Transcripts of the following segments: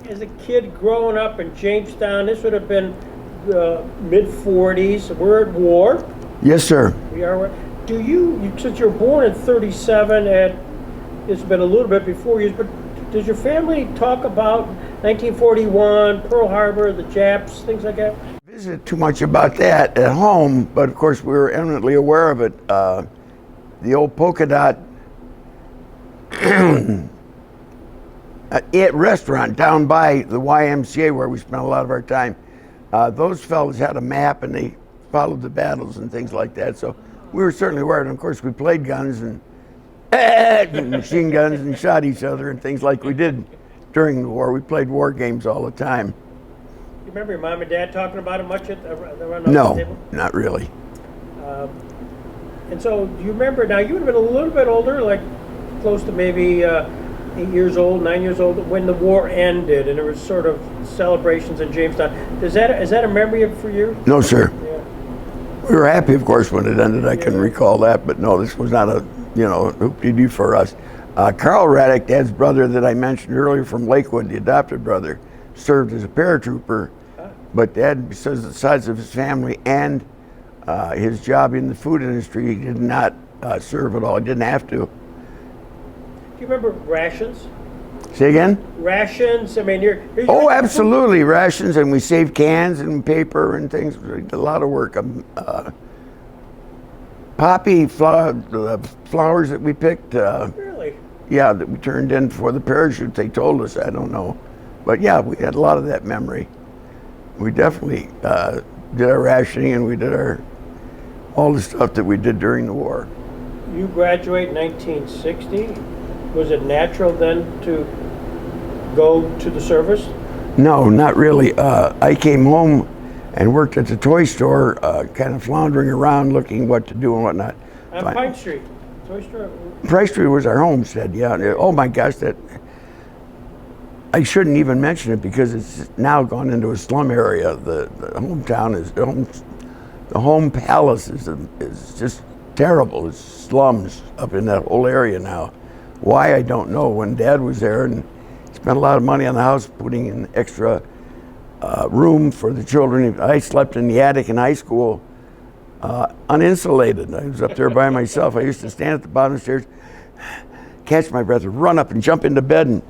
as a kid growing up in Jamestown, this would have been mid-40s. We're at war. Yes, sir. We are. Do you, since you're born in 37, and it's been a little bit before you, but does your family talk about 1941, Pearl Harbor, the Japs, things like that? Visit too much about that at home, but of course we were eminently aware of it. The old polka dot restaurant down by the YMCA where we spent a lot of our time, those fellas had a map and they followed the battles and things like that. So we were certainly aware of it. And of course we played guns and machine guns and shot each other and things like we did during the war. We played war games all the time. You remember your mom and dad talking about it much around the table? No, not really. And so, do you remember, now you would have been a little bit older, like close to maybe 8 years old, 9 years old, when the war ended and there was sort of celebrations in Jamestown. Is that a memory for you? No, sir. Yeah. We were happy, of course, when it ended. I can recall that, but no, this was not a, hoop-de-doo for us. Carl Radack, Dad's brother that I mentioned earlier from Lakewood, the adopted brother, served as a paratrooper, but Dad, because of the size of his family and his job in the food industry, he did not serve at all. He didn't have to. Do you remember rations? Say again? Rations. I mean, Oh, absolutely, rations, and we saved cans and paper and things. We did a lot of work. Poppy flowers that we picked. Really? Yeah, that we turned in for the parachute. They told us. I don't know, but yeah, we had a lot of that memory. We definitely did our rationing, and we did all the stuff that we did during the war. You graduate in 1960. Was it natural then to go to the service? No, not really. I came home and worked at the toy store, kind of floundering around looking what to do and whatnot. On Pine Street, toy store? Pine Street was our homestead, yeah. Oh my gosh, I shouldn't even mention it because it's now gone into a slum area. The hometown is, the home palace is just terrible. It's slums up in that whole area now. Why, I don't know. When Dad was there and spent a lot of money on the house, putting in extra room for the children. I slept in the attic in high school, uninsulated. I was up there by myself. I used to stand at the bottom of the stairs, catch my breath, run up and jump into bed and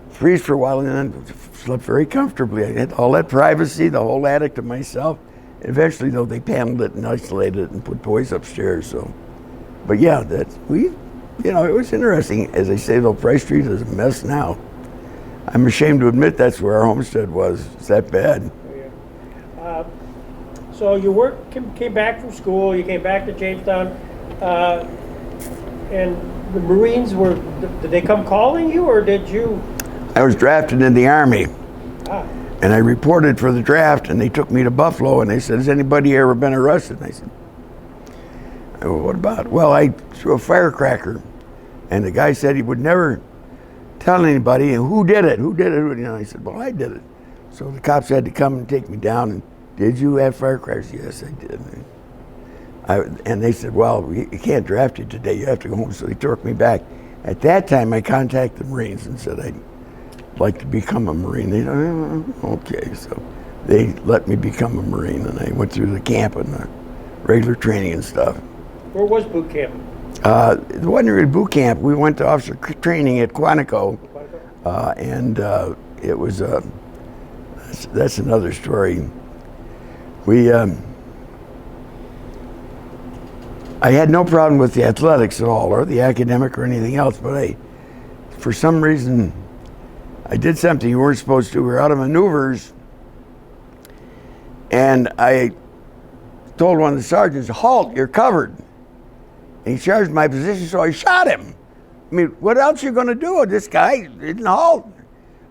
freeze for a while, and then slept very comfortably. I had all that privacy, the whole attic to myself. Eventually, though, they paneled it and isolated it and put boys upstairs. So, but yeah, it was interesting. As I say, though, Price Street is a mess now. I'm ashamed to admit that's where our homestead was. It's that bad. Yeah. So you came back from school. You came back to Jamestown, and the Marines did they come calling you, or did you? I was drafted in the Army, and I reported for the draft, and they took me to Buffalo, and they said, "Has anybody ever been arrested?" And I said, "Well, what about?" "Well, I threw a firecracker," and the guy said he would never tell anybody. And who did it? And I said, "Well, I did it." So the cops had to come and take me down. And did you have firecrackers? Yes, I did. And they said, "Well, you can't draft you today. You have to go home." So they took me back. At that time, I contacted the Marines and said I'd like to become a Marine. They said, "Okay." So they let me become a Marine, and I went through the camp and the regular training and stuff. Where was boot camp? It wasn't really boot camp. We went to officer training at Quantico, and it was that's another story. I had no problem with the athletics at all, or the academic, or anything else. But for some reason, I did something you weren't supposed to. We were out of maneuvers, and I told one of the sergeants, "Halt! You're covered." And he charged my position, so I shot him. I mean, what else you going to do? This guy didn't halt.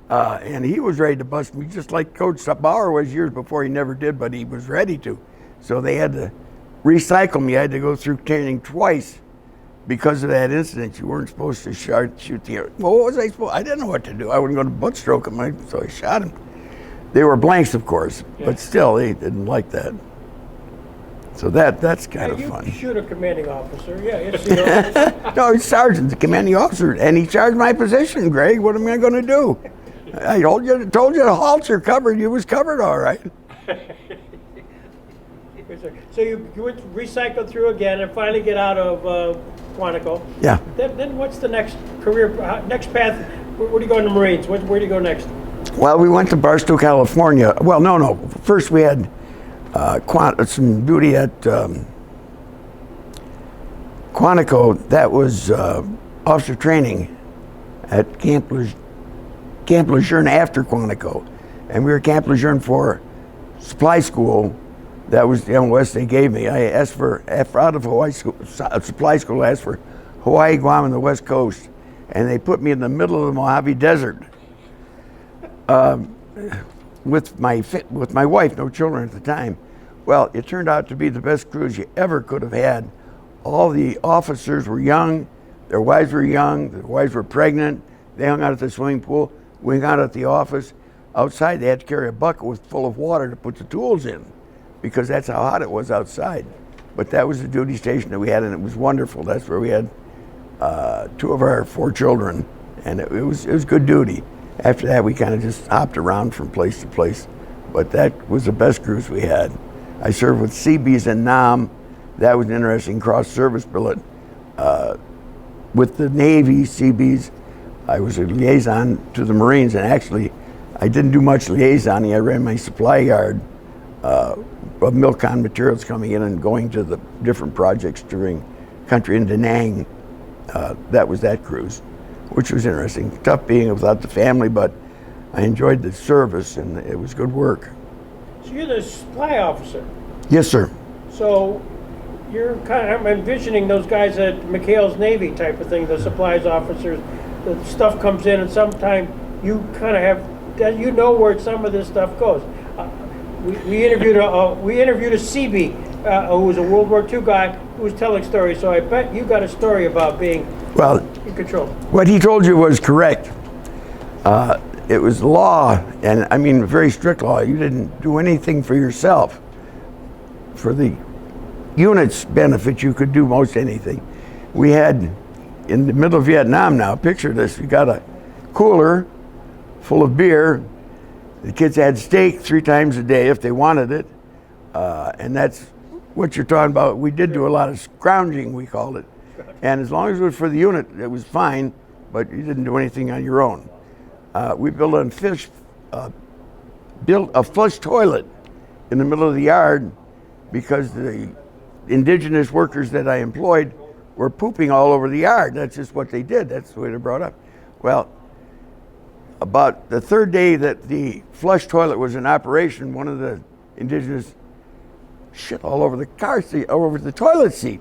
And he was ready to bust me, just like Coach Bauer was years before. He never did, but he was ready to. So they had to recycle me. I had to go through training twice because of that incident. You weren't supposed to shoot the air. Well, what was I supposed? I didn't know what to do. I wasn't going to butt stroke him, so I shot him. They were blanks, of course, but still, they didn't like that. So that's kind of fun. You shoot a commanding officer, yeah. No, he's sergeant, the commanding officer, and he charged my position, Greg. What am I going to do? I told you the halts are covered. You was covered all right. So you went recycle through again and finally get out of Quantico. Yeah. Then what's the next career, next path? Where do you go in the Marines? Where do you go next? Well, we went to Barstow, California. Well, no. First we had some duty at Quantico. That was officer training at Camp Lejeune after Quantico. And we were at Camp Lejeune for supply school. That was the LOS they gave me. I asked for, out of Hawaii supply school, I asked for Hawaii, Guam, and the West Coast. And they put me in the middle of the Mojave Desert with my wife, no children at the time. Well, it turned out to be the best cruise you ever could have had. All the officers were young, their wives were young, their wives were pregnant. They hung out at the swimming pool. We hung out at the office. Outside, they had to carry a bucket full of water to put the tools in, because that's how hot it was outside. But that was the duty station that we had, and it was wonderful. That's where we had 2 of our 4 children, and it was good duty. After that, we kind of just hopped around from place to place, but that was the best cruise we had. I served with Seabees in Nam. That was an interesting cross-service billet. With the Navy, Seabees, I was a liaison to the Marines, and actually, I didn't do much liaisoning. I ran my supply yard of Milcon materials coming in and going to the different projects during country in Da Nang. That was that cruise, which was interesting. Tough being without the family, but I enjoyed the service, and it was good work. So you're the supply officer. Yes, sir. So you're I'm envisioning those guys at McHale's Navy type of thing, the supplies officers. The stuff comes in, and sometimes you kind of have, you know where some of this stuff goes. We interviewed a Seabee who was a World War II guy who was telling stories. So I bet you got a story about being in control. What he told you was correct. It was law, and I mean very strict law. You didn't do anything for yourself. For the unit's benefit, you could do most anything. We had, in the middle of Viet Nam now, picture this, we got a cooler full of beer. The kids had steak 3 times a day if they wanted it. And that's what you're talking about. We did do a lot of scrounging, we called it. And as long as it was for the unit, it was fine, but you didn't do anything on your own. We built a flush toilet in the middle of the yard because the indigenous workers that I employed were pooping all over the yard. That's just what they did. That's the way they're brought up. Well, about the 3rd day that the flush toilet was in operation, one of the indigenous shit all over the car seat, all over the toilet seat,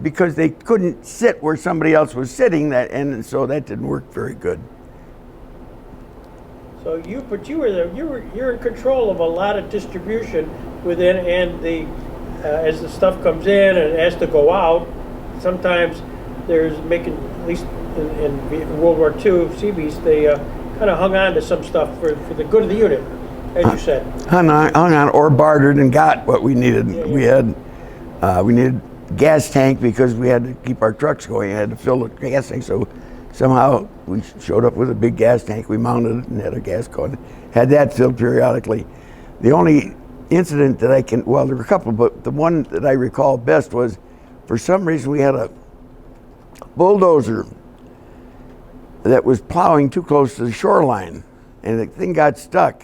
because they couldn't sit where somebody else was sitting, and so that didn't work very good. So you're in control of a lot of distribution within, and as the stuff comes in and has to go out, sometimes there's making, at least in World War II, Seabees, they kind of hung on to some stuff for the good of the unit, as you said. Hung on or bartered and got what we needed. Yeah. We needed gas tank because we had to keep our trucks going. I had to fill the gas tank, so somehow we showed up with a big gas tank. We mounted it and had a gas cord. Had that filled periodically. The only incident that there were a couple, but the one that I recall best was, for some reason, we had a bulldozer that was plowing too close to the shoreline, and the thing got stuck,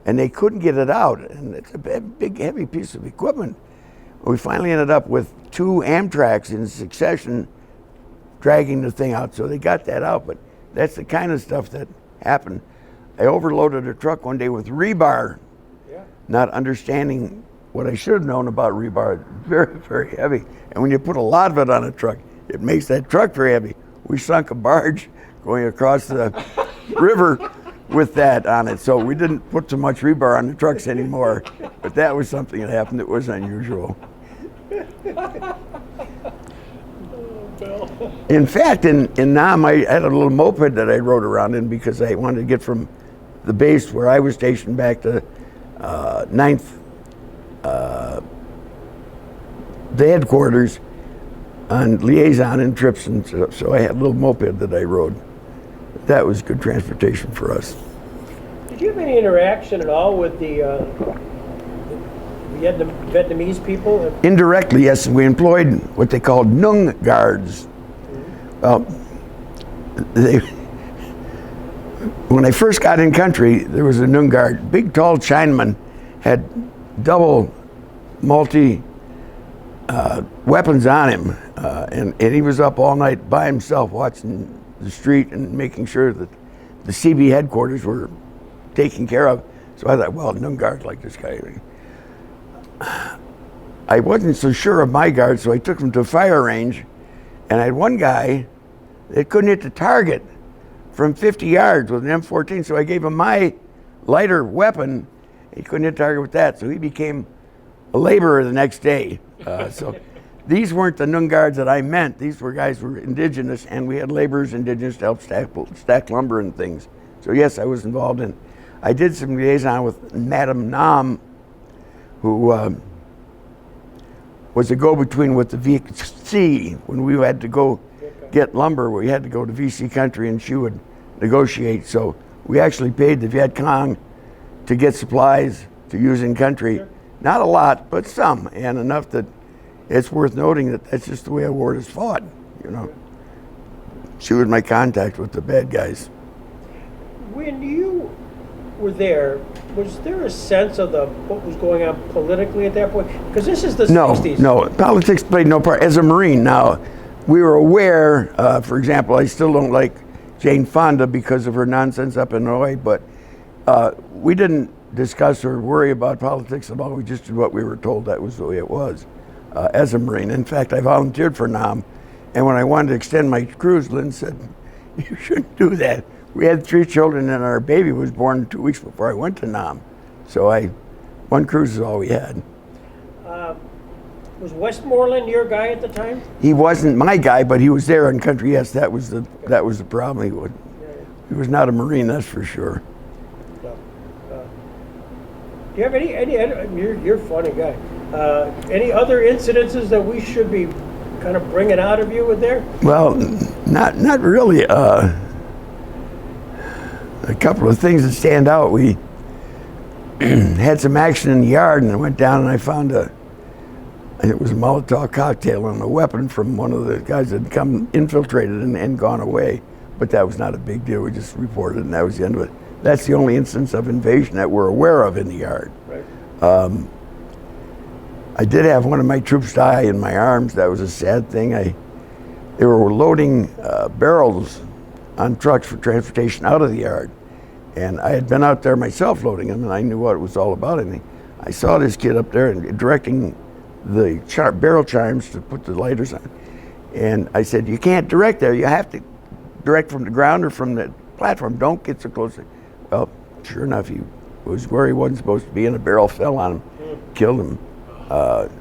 and they couldn't get it out. And it's a big, heavy piece of equipment. We finally ended up with 2 Amtraks in succession dragging the thing out, so they got that out. But that's the kind of stuff that happened. I overloaded a truck one day with rebar, not understanding what I should have known about rebar. Very, very heavy. And when you put a lot of it on a truck, it makes that truck very heavy. We sunk a barge going across the river with that on it. So we didn't put so much rebar on the trucks anymore. But that was something that happened that was unusual. In fact, in Nam, I had a little moped that I rode around in because I wanted to get from the base where I was stationed back to 9th, the headquarters, on liaison and trips, and so I had a little moped that I rode. That was good transportation for us. Did you have any interaction at all with the Vietnamese people? Indirectly, yes. We employed what they called Nung guards. When I first got in country, there was a Nung guard. Big, tall Chinaman had double multi weapons on him, and he was up all night by himself watching the street and making sure that the CB headquarters were taken care of. So I thought, well, Nung guards like this guy. I wasn't so sure of my guard, so I took him to a fire range, and I had one guy that couldn't hit the target from 50 yards with an M14, so I gave him my lighter weapon. He couldn't hit the target with that, so he became a laborer the next day. So these weren't the Nung guards that I meant. These were guys who were indigenous, and we had laborers indigenous to help stack lumber and things. So yes, I was involved in. I did some liaison with Madam Nam, who was a go-between with the VC. When we had to go get lumber, we had to go to VC country, and she would negotiate. So we actually paid the Viet Cong to get supplies to use in country. Sure. Not a lot, but some, and enough that it's worth noting that that's just the way a war is fought. You know, she was my contact with the bad guys. When you were there, was there a sense of what was going on politically at that point? Because this is the 60s. No, politics played no part. As a Marine, now, we were aware, for example, I still don't like Jane Fonda because of her nonsense up in Illinois, but we didn't discuss or worry about politics at all. We just did what we were told. That was the way it was as a Marine. In fact, I volunteered for Nam, and when I wanted to extend my cruise, Lynn said, "You shouldn't do that." We had 3 children, and our baby was born 2 weeks before I went to Nam. So one cruise is all we had. Was Westmoreland your guy at the time? He wasn't my guy, but he was there in country. Yes, that was the problem. He was not a Marine, that's for sure. No. Do you have any you're a funny guy. Any other incidences that we should be kind of bringing out of you with there? Well, not really. A couple of things that stand out. We had some action in the yard, and I went down and I found it was a Molotov cocktail and a weapon from one of the guys that had come infiltrated and gone away. But that was not a big deal. We just reported, and that was the end of it. That's the only instance of invasion that we're aware of in the yard. Right. I did have one of my troops die in my arms. That was a sad thing. They were loading barrels on trucks for transportation out of the yard. And I had been out there myself loading them, and I knew what it was all about. And I saw this kid up there and directing the barrel chimes to put the lighters on. And I said, "You can't direct there. You have to direct from the ground or from the platform. Don't get so close." Well, sure enough, he was where he wasn't supposed to be, and a barrel fell on him, killed him.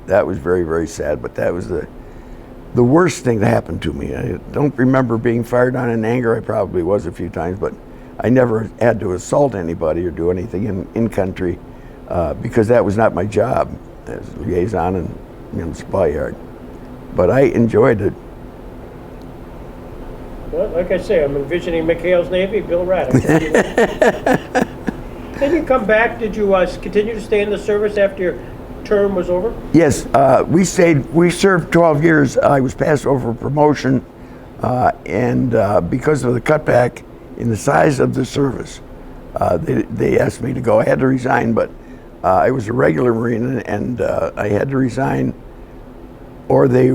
That was very, very sad, but that was the worst thing that happened to me. I don't remember being fired on in anger. I probably was a few times, but I never had to assault anybody or do anything in country because that was not my job as liaison in the supply yard. But I enjoyed it. Well, like I say, I'm envisioning McHale's Navy, Bill Radack. Then you come back. Did you continue to stay in the service after your term was over? Yes, we served 12 years. I was passed over for promotion, and because of the cutback in the size of the service, they asked me to go. I had to resign, but I was a regular Marine, and I had to resign, or they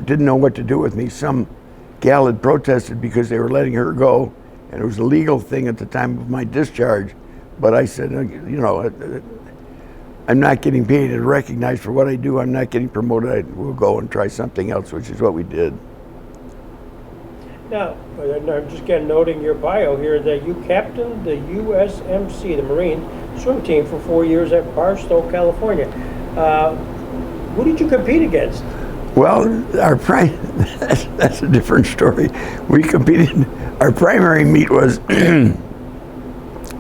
didn't know what to do with me. Some gal had protested because they were letting her go, and it was a legal thing at the time of my discharge. But I said, I'm not getting paid and recognized for what I do. I'm not getting promoted. We'll go and try something else, which is what we did. Now, I'm just noting your bio here that you captained the USMC, the Marine swim team, for 4 years at Barstow, California. Who did you compete against? Well, that's a different story. We competed, our primary meet was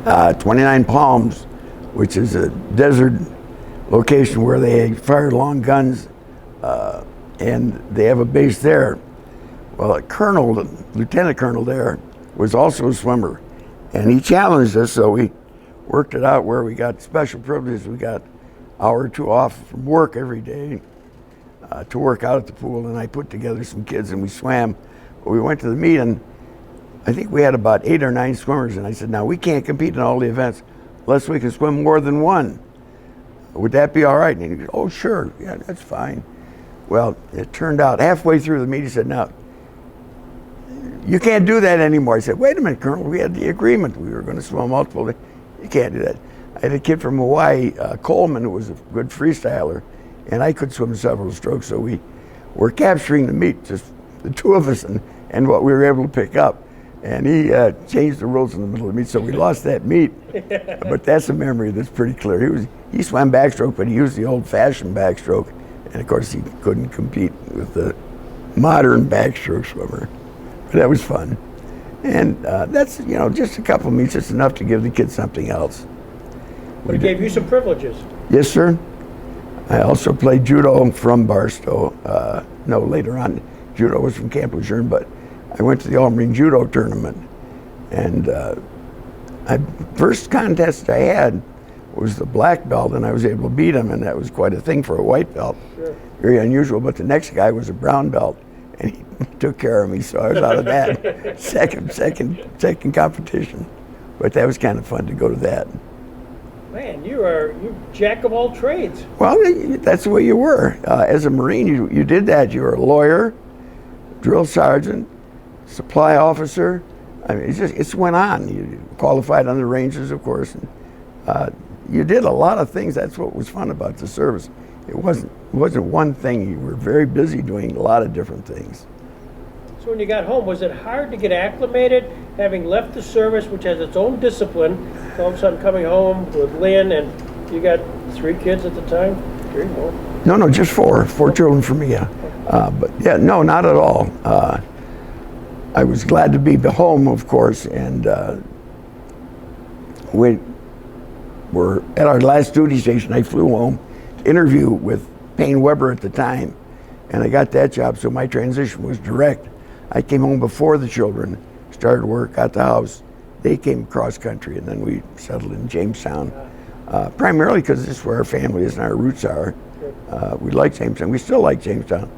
29 Palms, which is a desert location where they fire long guns, and they have a base there. Well, Lieutenant Colonel there was also a swimmer, and he challenged us, so we worked it out where we got special privileges. We got an hour or two off from work every day to work out at the pool, and I put together some kids and we swam. We went to the meet, and I think we had about 8 or 9 swimmers, and I said, now we can't compete in all the events unless we can swim more than one. Would that be all right? And he goes, oh, sure, yeah, that's fine. Well, it turned out halfway through the meet, he said, now, you can't do that anymore. I said, wait a minute, Colonel, we had the agreement. We were going to swim multiple days. You can't do that. I had a kid from Hawaii, Coleman, who was a good freestyler, and I could swim several strokes, so we were capturing the meet, just the two of us and what we were able to pick up. And he changed the rules in the middle of the meet, so we lost that meet. But that's a memory that's pretty clear. He swam backstroke, but he used the old-fashioned backstroke, and of course he couldn't compete with the modern backstroke swimmer. But that was fun. And that's, just a couple of meets, just enough to give the kids something else. But it gave you some privileges. Yes, sir. I also played judo from Barstow. No, later on, judo was from Camp Lejeune, but I went to the All-Marine Judo Tournament. And first contest I had was the black belt, and I was able to beat him, and that was quite a thing for a white belt. Sure. Very unusual, but the next guy was a brown belt, and he took care of me, so I was out of that second competition. But that was kind of fun to go to that. Man, you jack of all trades. Well, that's the way you were. As a Marine, you did that. You were a lawyer, drill sergeant, supply officer. I mean, it went on. You qualified on the Rangers, of course. And, you did a lot of things. That's what was fun about the service. It wasn't one thing. You were very busy doing a lot of different things. So when you got home, was it hard to get acclimated, having left the service, which has its own discipline, all of a sudden coming home with Lynn, and you got 3 kids at the time? 3 more? No, just 4 children for me, yeah. But yeah, no, not at all. I was glad to be home, of course, and we were at our last duty station. I flew home to interview with Payne Weber at the time, and I got that job, so my transition was direct. I came home before the children started work, got the house. They came cross country, and then we settled in Jamestown, primarily because this is where our family is and our roots are. We like Jamestown. We still like Jamestown.